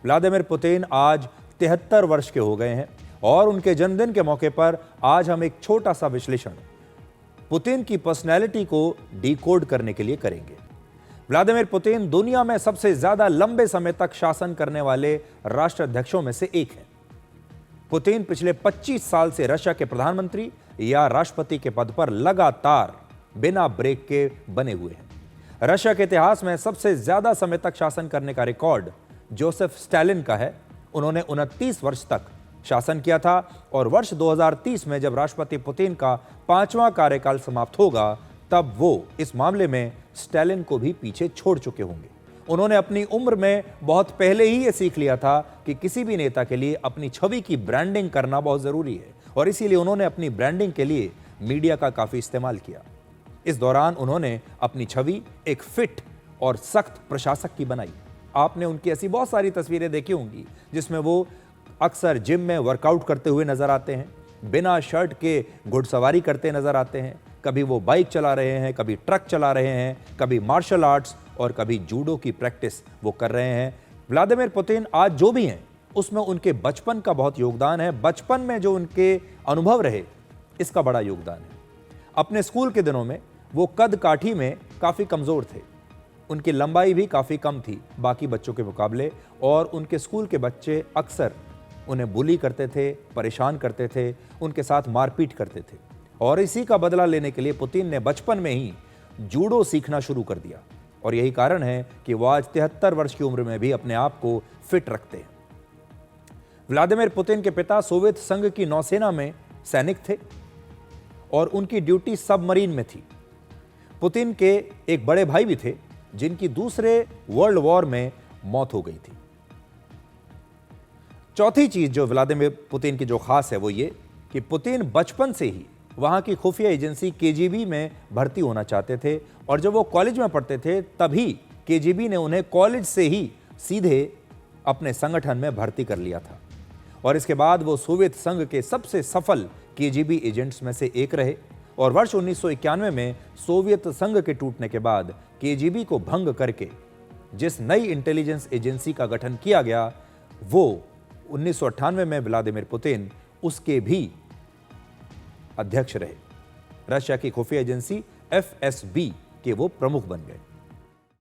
Vladimir Putin आज 73 वर्ष के हो गए हैं और उनके जन्मदिन के मौके पर आज हम एक छोटा सा विश्लेषण पुतिन की पर्सनैलिटी को डिकोड करने के लिए करेंगे। व्लादिमीर पुतिन दुनिया में सबसे ज्यादा लंबे समय तक शासन करने वाले राष्ट्राध्यक्षों में से एक हैं। पुतिन पिछले 25 साल से रशिया के प्रधानमंत्री या राष्ट्रपति के पद पर लगातार बिना ब्रेक के बने हुए हैं। रशिया के इतिहास में सबसे ज्यादा समय तक शासन करने का रिकॉर्ड जोसेफ स्टालिन का है। उन्होंने 29 वर्ष तक शासन किया था और वर्ष 2030 में जब राष्ट्रपति पुतिन का 5वां कार्यकाल समाप्त होगा तब वो इस मामले में स्टालिन को भी पीछे छोड़ चुके होंगे। उन्होंने अपनी उम्र में बहुत पहले ही ये सीख लिया था कि किसी भी नेता के लिए अपनी छवि की ब्रांडिंग करना बहुत जरूरी है और इसीलिए उन्होंने अपनी ब्रांडिंग के लिए मीडिया का काफी इस्तेमाल किया। इस दौरान उन्होंने अपनी छवि एक फिट और सख्त प्रशासक की बनाई। आपने उनकी ऐसी बहुत सारी तस्वीरें देखी होंगी जिसमें वो अक्सर जिम में वर्कआउट करते हुए नजर आते हैं, बिना शर्ट के घुड़सवारी करते नजर आते हैं, कभी वो बाइक चला रहे हैं, कभी ट्रक चला रहे हैं, कभी मार्शल आर्ट्स और कभी जूडो की प्रैक्टिस वो कर रहे हैं। व्लादिमीर पुतिन आज जो भी हैं उसमें उनके बचपन का बहुत योगदान है। बचपन में जो उनके अनुभव रहे इसका बड़ा योगदान है। अपने स्कूल के दिनों में वो कद काठी में काफ़ी कमज़ोर थे, उनकी लंबाई भी काफ़ी कम थी बाकी बच्चों के मुकाबले और उनके स्कूल के बच्चे अक्सर उन्हें बुली करते थे, परेशान करते थे, उनके साथ मारपीट करते थे और इसी का बदला लेने के लिए पुतिन ने बचपन में ही जूडो सीखना शुरू कर दिया और यही कारण है कि वो आज 73 वर्ष की उम्र में भी अपने आप को फिट रखते हैं। व्लादिमीर पुतिन के पिता सोवियत संघ की नौसेना में सैनिक थे और उनकी ड्यूटी सबमरीन में थी। पुतिन के एक बड़े भाई भी थे जिनकी दूसरे वर्ल्ड वॉर में मौत हो गई थी। चौथी चीज जो व्लादिमीर पुतिन की जो खास है वो ये कि पुतिन बचपन से ही वहां की खुफिया एजेंसी केजीबी में भर्ती होना चाहते थे और जब वो कॉलेज में पढ़ते थे तभी केजीबी ने उन्हें कॉलेज से ही सीधे अपने संगठन में भर्ती कर लिया था और इसके बाद वो सोवियत संघ के सबसे सफल केजीबी एजेंट्स में से एक रहे और वर्ष 1991 में सोवियत संघ के टूटने के बाद केजीबी को भंग करके जिस नई इंटेलिजेंस एजेंसी का गठन किया गया वो 1998 में व्लादिमीर पुतिन उसके भी अध्यक्ष रहे। रशिया की खुफिया एजेंसी एफएसबी के वो प्रमुख बन गए।